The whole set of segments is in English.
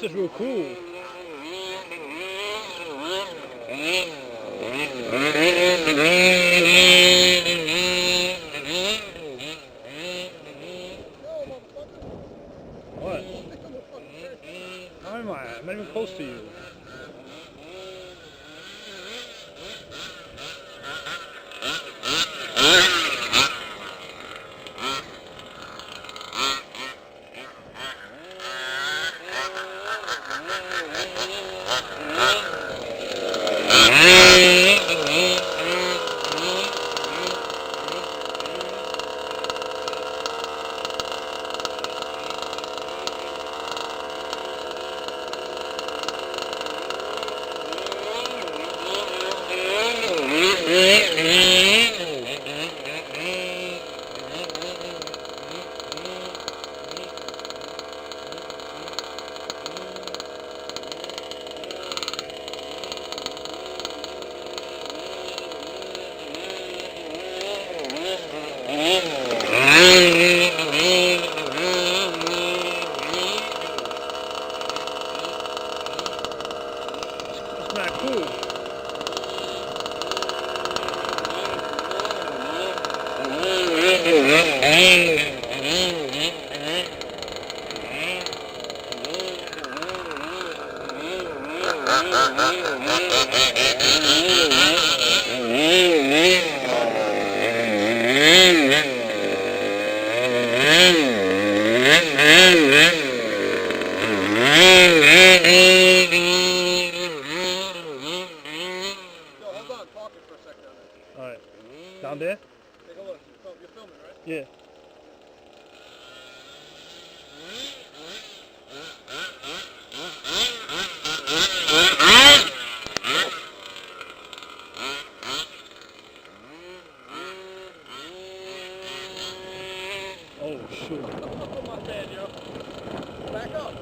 This is real cool. What? How am I? I'm not even close to you. It's not cool. Alright. Down there? Take a look. You're filming, right? Yeah. Oh, shoot. My bad, yo. Back up.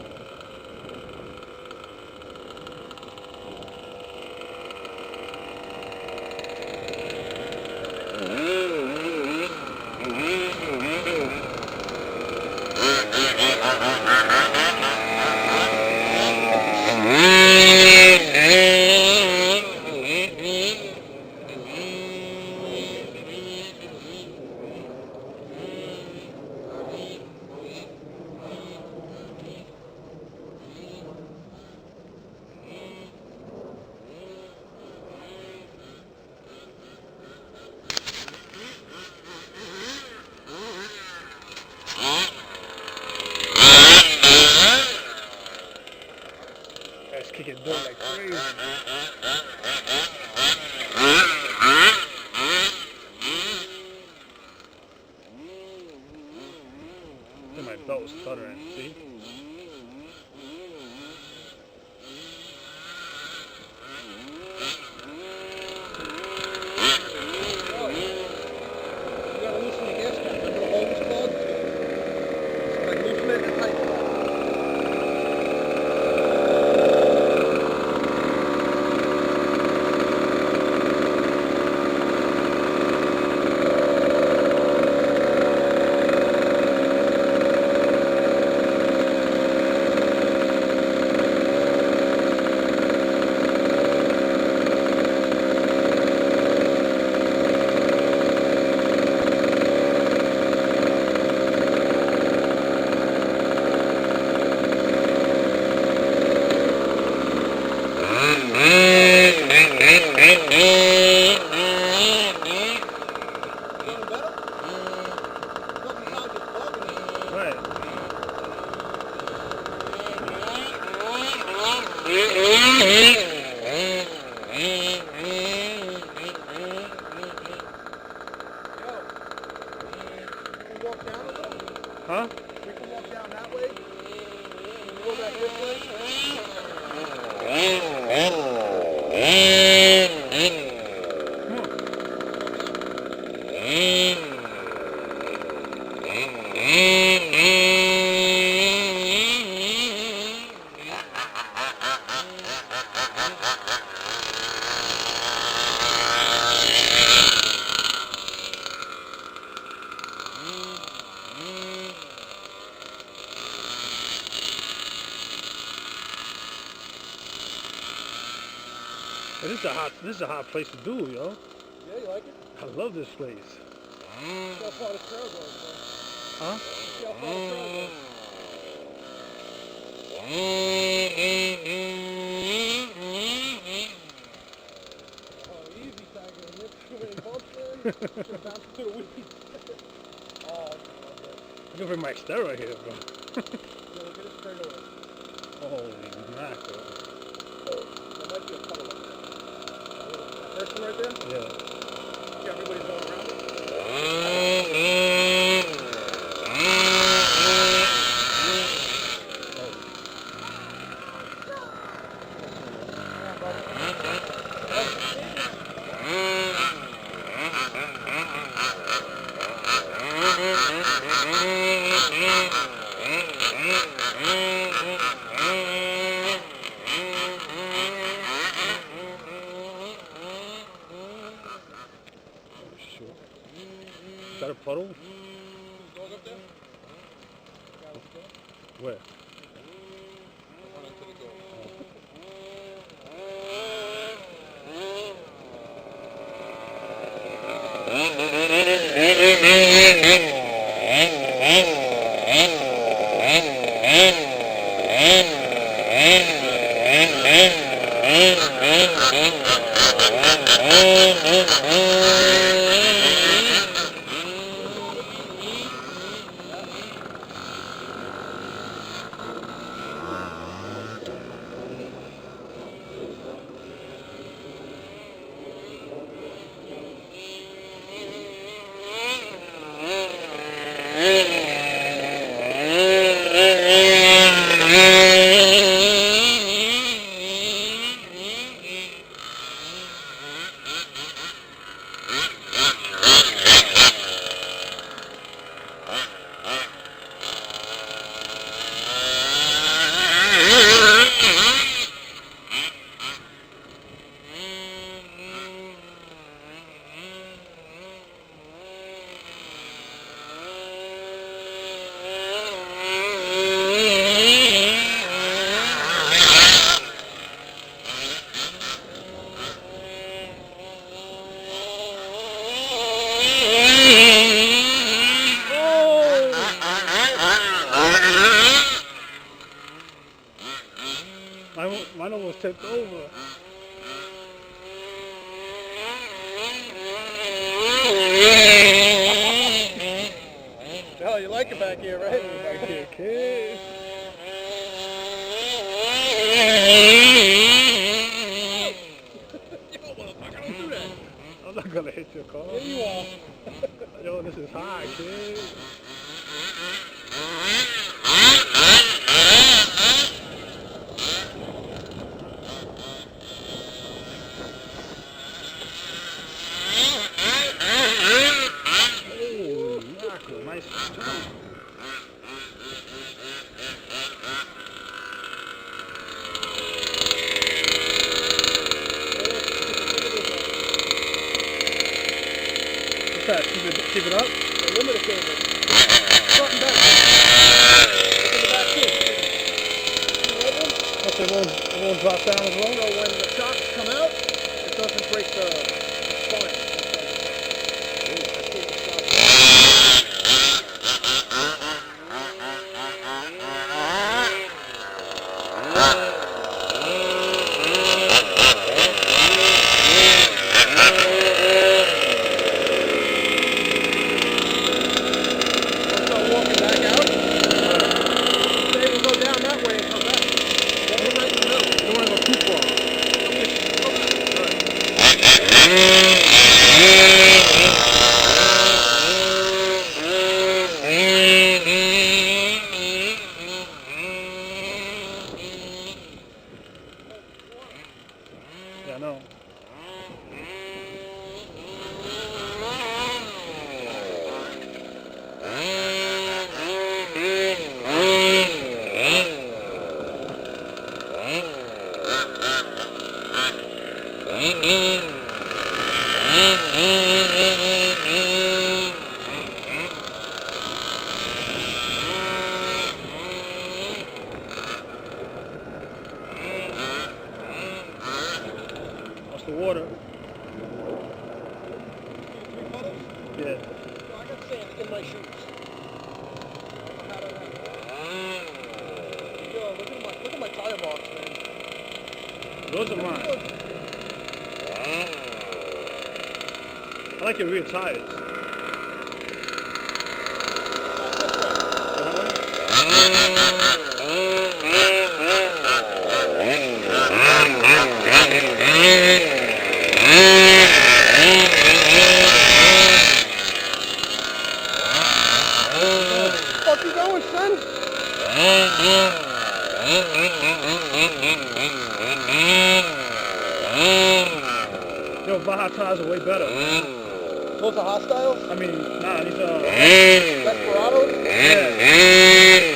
Guys kicking dirt like crazy. My belt was stuttering, see? You gotta loosen the gas cap. Remember the hole was clogged? Just like loosen it and tighten it up. Huh? We can walk down that way. Go back this way. This is a hot place to do, yo. Yeah, you like it? I love this place. See how far the crowd goes, man. Huh? See how far the crowd goes. Oh, easy, Tiger. You're too many bumps in. You're bouncing to the weeds. Oh, I can bring my Xterra here, bro. yeah, look at it straight away. Holy mackerel. There might be a puddle up there. That person right there? Yeah. See everybody's going around it? Is that a puddle? Dog up there? Where? Run into the door. Mine almost tipped over. Oh, you like it back here, right? Back here, kid. Yo, motherfucker, don't do that. I'm not gonna hit your car. Here you are. Yo, this is high, kid. Holy mackerel, nice jump. What's that? Keep it up? The limiter cable. Front and back. Look in the back too. See the red one? Hope it won't drop down as well. So when the shocks come out, it doesn't break the spine. Start walking back out. They will go down that way and come back. Walk right in the middle. You don't want to go too far. Yeah, I know. water. Yeah. I got sand in my shoes. Yo, look at my tire box, man. Those are mine. I like your rear tires. Fuck you going, son? Yo, Baja tires are way better. Those are hostiles? I mean, nah, these are... Desperados? Yeah.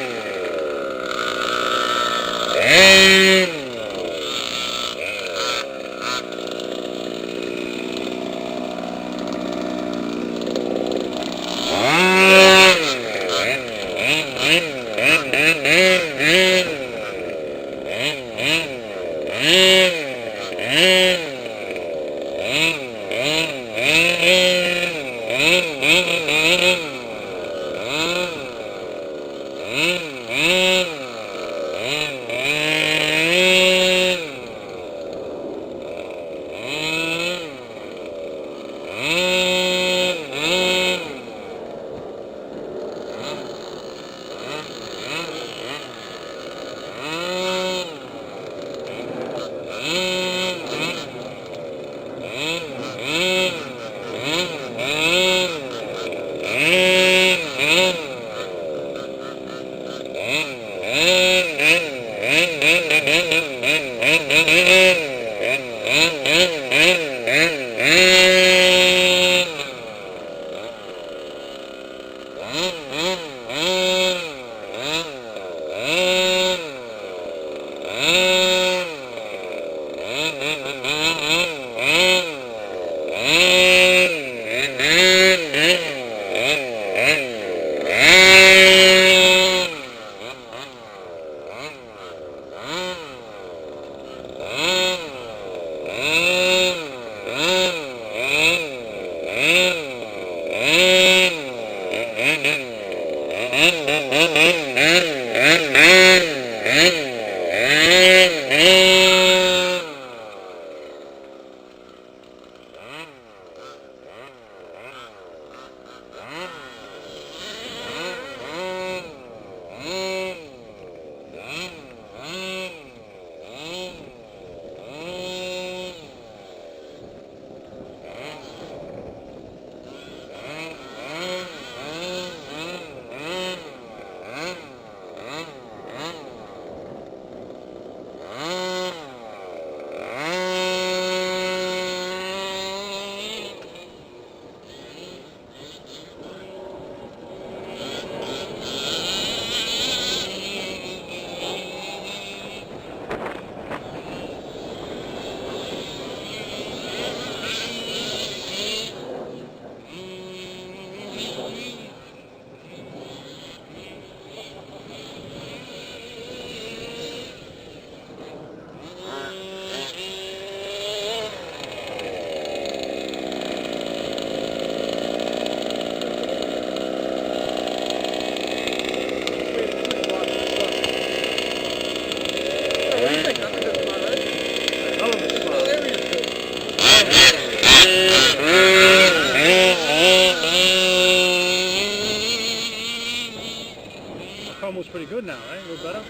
Was pretty good now, right? A little better.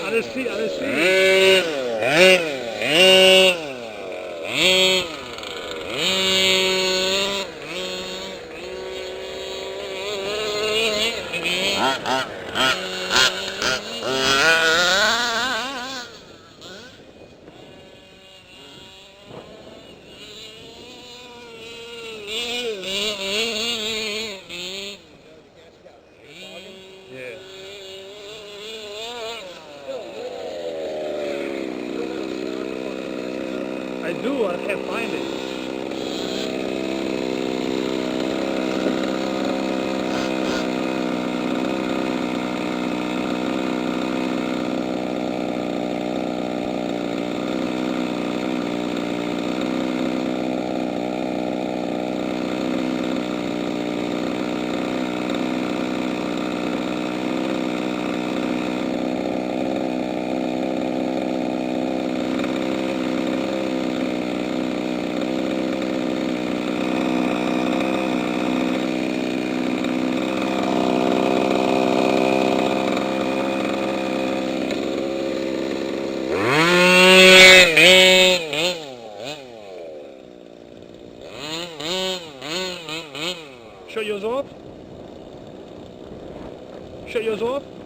I didn't see. I do, I can't find it. Shut yours off. Shut yours off.